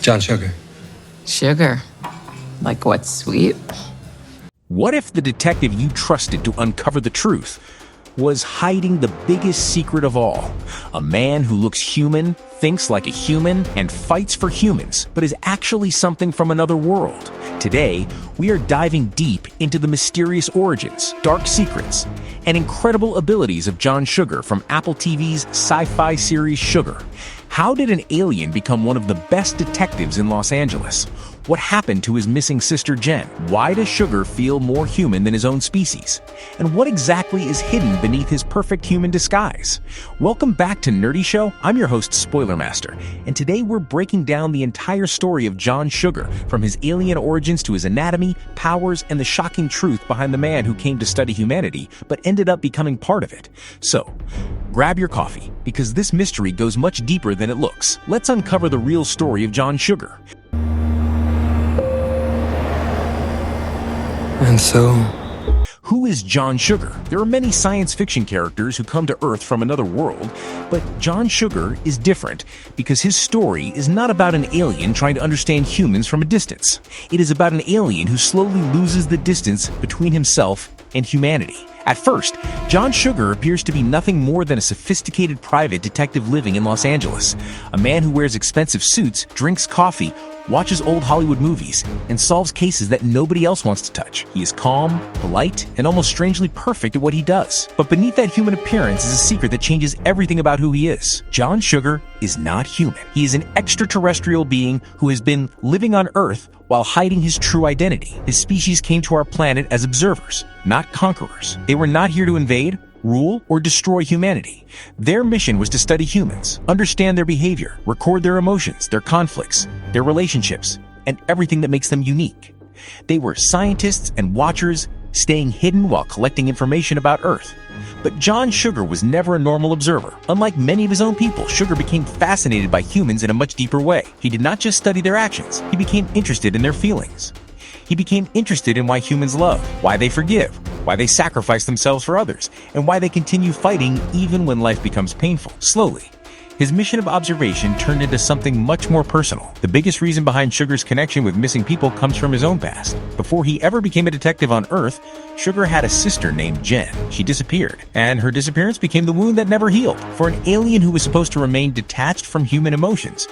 John Sugar. Sugar? Like what's sweet? What if the detective you trusted to uncover the truth was hiding the biggest secret of all? A man who looks human, thinks like a human, and fights for humans, but is actually something from another world. Today, we are diving deep into the mysterious origins, dark secrets, and incredible abilities of John Sugar from Apple TV's sci-fi series Sugar. How did an alien become one of the best detectives in Los Angeles? What happened to his missing sister Djen? Why does Sugar feel more human than his own species? And what exactly is hidden beneath his perfect human disguise? Welcome back to Nerdy Show. I'm your host, Spoiler Master, and today we're breaking down the entire story of John Sugar, from his alien origins to his anatomy, powers, and the shocking truth behind the man who came to study humanity, but ended up becoming part of it. So, grab your coffee, because this mystery goes much deeper than it looks. Let's uncover the real story of John Sugar. And so, who is John Sugar? There are many science fiction characters who come to Earth from another world, but John Sugar is different because his story is not about an alien trying to understand humans from a distance. It is about an alien who slowly loses the distance between himself and humanity. At first, John Sugar appears to be nothing more than a sophisticated private detective living in Los Angeles. A man who wears expensive suits, drinks coffee, watches old Hollywood movies, and solves cases that nobody else wants to touch. He is calm, polite, and almost strangely perfect at what he does. But beneath that human appearance is a secret that changes everything about who he is. John Sugar is not human. He is an extraterrestrial being who has been living on Earth while hiding his true identity. His species came to our planet as observers, not conquerors. They were not here to invade, rule, or destroy humanity. Their mission was to study humans, understand their behavior, record their emotions, their conflicts, their relationships, and everything that makes them unique. They were scientists and watchers, staying hidden while collecting information about Earth. But John Sugar was never a normal observer. Unlike many of his own people, Sugar became fascinated by humans in a much deeper way. He did not just study their actions, he became interested in their feelings. He became interested in why humans love, why they forgive, why they sacrifice themselves for others, and why they continue fighting even when life becomes painful. Slowly, his mission of observation turned into something much more personal. The biggest reason behind Sugar's connection with missing people comes from his own past. Before he ever became a detective on Earth, Sugar had a sister named Djen. She disappeared, and her disappearance became the wound that never healed. For an alien who was supposed to remain detached from human emotions,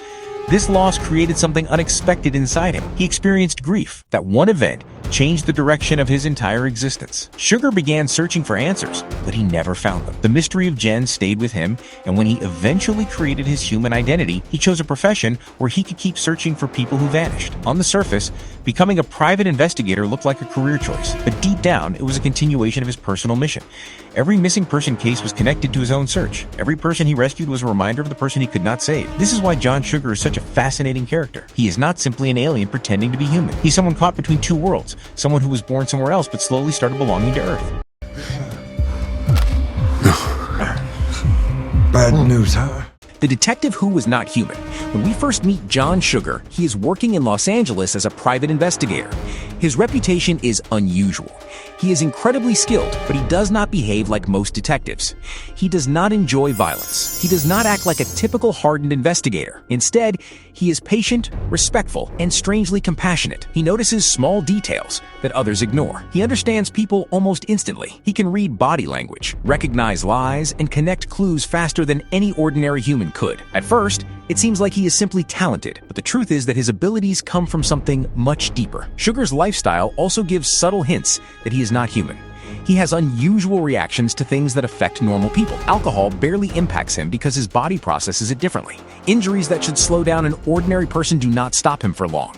this loss created something unexpected inside him. He experienced grief. That one event changed the direction of his entire existence. Sugar began searching for answers, but he never found them. The mystery of Djen stayed with him, and when he eventually created his human identity, he chose a profession where he could keep searching for people who vanished. On the surface, becoming a private investigator looked like a career choice, but deep down, it was a continuation of his personal mission. Every missing person case was connected to his own search. Every person he rescued was a reminder of the person he could not save. This is why John Sugar is such a fascinating character. He is not simply an alien pretending to be human. He's someone caught between two worlds, someone who was born somewhere else but slowly started belonging to Earth. bad news, huh? The detective who was not human. When we first meet John Sugar, he is working in Los Angeles as a private investigator. His reputation is unusual. He is incredibly skilled, but he does not behave like most detectives. He does not enjoy violence. He does not act like a typical hardened investigator. Instead, he is patient, respectful, and strangely compassionate. He notices small details that others ignore. He understands people almost instantly. He can read body language, recognize lies, and connect clues faster than any ordinary human could. At first, it seems like he is simply talented, but the truth is that his abilities come from something much deeper. Sugar's lifestyle also gives subtle hints that he is not human. He has unusual reactions to things that affect normal people. Alcohol barely impacts him because his body processes it differently. Injuries that should slow down an ordinary person do not stop him for long.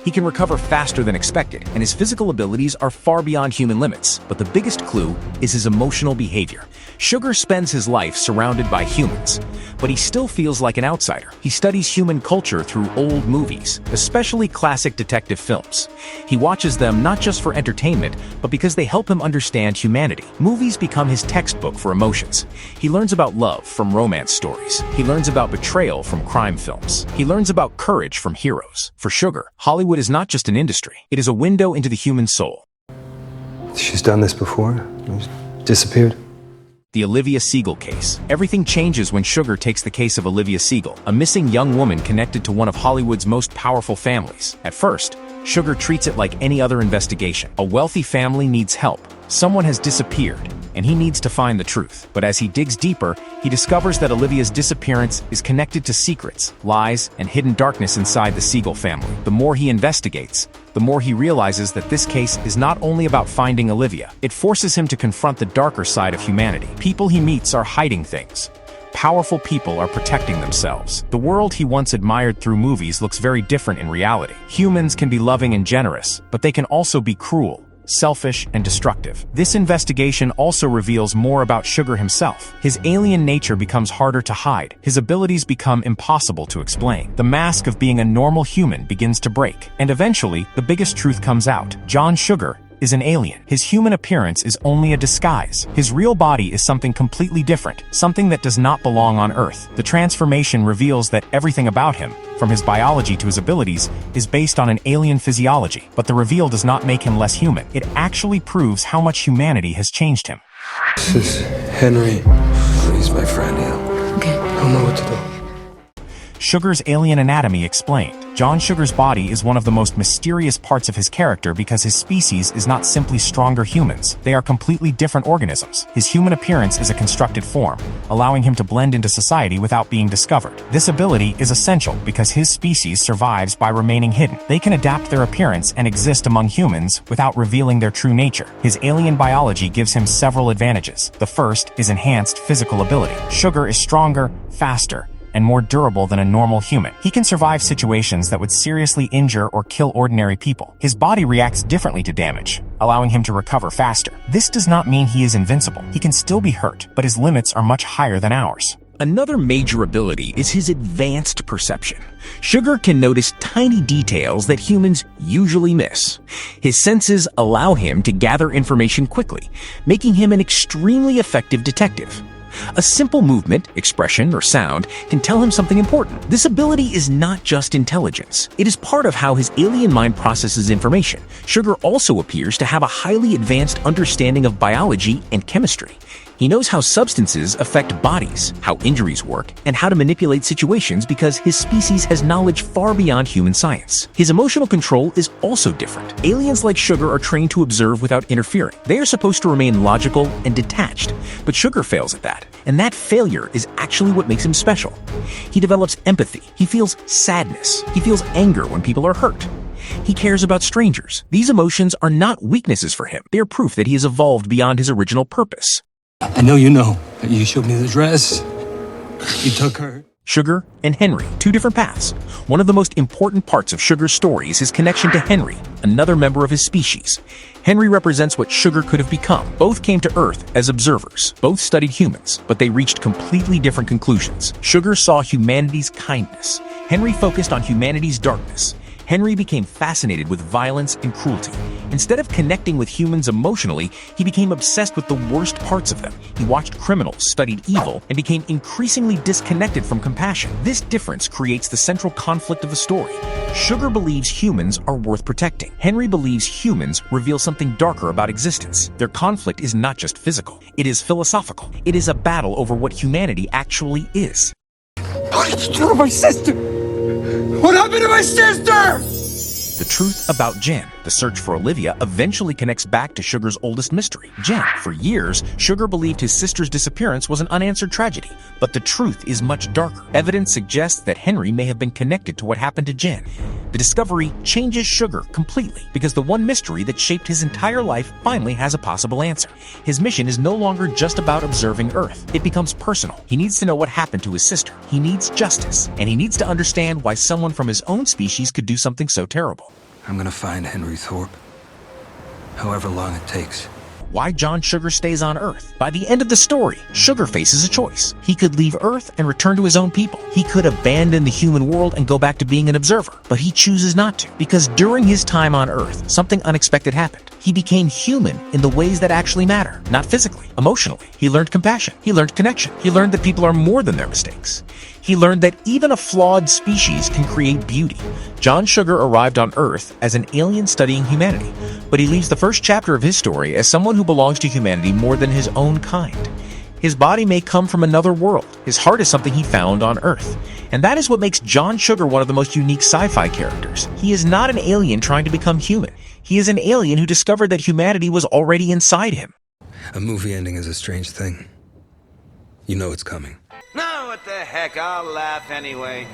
He can recover faster than expected, and his physical abilities are far beyond human limits. But the biggest clue is his emotional behavior. Sugar spends his life surrounded by humans, but he still feels like an outsider. He studies human culture through old movies, especially classic detective films. He watches them not just for entertainment, but because they help him understand humanity. Movies become his textbook for emotions. He learns about love from romance stories. He learns about betrayal from crime films. He learns about courage from heroes. For Sugar, Hollywood is not just an industry. It is a window into the human soul. She's done this before? Disappeared? The Olivia Siegel case. Everything changes when Sugar takes the case of Olivia Siegel, a missing young woman connected to one of Hollywood's most powerful families. At first, Sugar treats it like any other investigation. A wealthy family needs help. Someone has disappeared, and he needs to find the truth. But as he digs deeper, he discovers that Olivia's disappearance is connected to secrets, lies, and hidden darkness inside the Siegel family. The more he investigates, the more he realizes that this case is not only about finding Olivia. It forces him to confront the darker side of humanity. People he meets are hiding things. Powerful people are protecting themselves. The world he once admired through movies looks very different in reality. Humans can be loving and generous, but they can also be cruel, selfish, and destructive. This investigation also reveals more about Sugar himself. His alien nature becomes harder to hide. His abilities become impossible to explain. The mask of being a normal human begins to break. And eventually, the biggest truth comes out. John Sugar is an alien. His human appearance is only a disguise. His real body is something completely different, something that does not belong on Earth. The transformation reveals that everything about him, from his biology to his abilities, is based on an alien physiology. But the reveal does not make him less human. It actually proves how much humanity has changed him. This is Henry. He's my friend, yeah. Okay. I don't know what to do. Sugar's alien anatomy explained. John Sugar's body is one of the most mysterious parts of his character because his species is not simply stronger humans. They are completely different organisms. His human appearance is a constructed form, allowing him to blend into society without being discovered. This ability is essential because his species survives by remaining hidden. They can adapt their appearance and exist among humans without revealing their true nature. His alien biology gives him several advantages. The first is enhanced physical ability. Sugar is stronger, faster, and more durable than a normal human. He can survive situations that would seriously injure or kill ordinary people. His body reacts differently to damage, allowing him to recover faster. This does not mean he is invincible. He can still be hurt, but his limits are much higher than ours. Another major ability is his advanced perception. Sugar can notice tiny details that humans usually miss. His senses allow him to gather information quickly, making him an extremely effective detective. A simple movement, expression, or sound can tell him something important. This ability is not just intelligence. It is part of how his alien mind processes information. Sugar also appears to have a highly advanced understanding of biology and chemistry. He knows how substances affect bodies, how injuries work, and how to manipulate situations because his species has knowledge far beyond human science. His emotional control is also different. Aliens like Sugar are trained to observe without interfering. They are supposed to remain logical and detached, but Sugar fails at that. And that failure is actually what makes him special. He develops empathy. He feels sadness. He feels anger when people are hurt. He cares about strangers. These emotions are not weaknesses for him. They are proof that he has evolved beyond his original purpose. I know you know. You showed me the dress. You took her. Sugar and Henry, two different paths. One of the most important parts of Sugar's story is his connection to Henry, another member of his species. Henry represents what Sugar could have become. Both came to Earth as observers. Both studied humans, but they reached completely different conclusions. Sugar saw humanity's kindness. Henry focused on humanity's darkness. Henry became fascinated with violence and cruelty. Instead of connecting with humans emotionally, he became obsessed with the worst parts of them. He watched criminals, studied evil, and became increasingly disconnected from compassion. This difference creates the central conflict of the story. Sugar believes humans are worth protecting. Henry believes humans reveal something darker about existence. Their conflict is not just physical. It is philosophical. It is a battle over what humanity actually is. What did you do to my sister? What happened to my sister? The truth about Djen, the search for Olivia, eventually connects back to Sugar's oldest mystery. Djen. For years, Sugar believed his sister's disappearance was an unanswered tragedy, but the truth is much darker. Evidence suggests that Henry may have been connected to what happened to Djen. The discovery changes Sugar completely because the one mystery that shaped his entire life finally has a possible answer. His mission is no longer just about observing Earth. It becomes personal. He needs to know what happened to his sister. He needs justice, and he needs to understand why someone from his own species could do something so terrible. I'm gonna find Henry Thorpe. However long it takes. Why John Sugar stays on Earth. By the end of the story, Sugar faces a choice. He could leave Earth and return to his own people. He could abandon the human world and go back to being an observer. But he chooses not to, because during his time on Earth, something unexpected happened. He became human in the ways that actually matter, not physically, emotionally. He learned compassion. He learned connection. He learned that people are more than their mistakes. He learned that even a flawed species can create beauty. John Sugar arrived on Earth as an alien studying humanity, but he leaves the first chapter of his story as someone who belongs to humanity more than his own kind. His body may come from another world. His heart is something he found on Earth. And that is what makes John Sugar one of the most unique sci-fi characters. He is not an alien trying to become human. He is an alien who discovered that humanity was already inside him. A movie ending is a strange thing. You know it's coming. No, what the heck, I'll laugh anyway.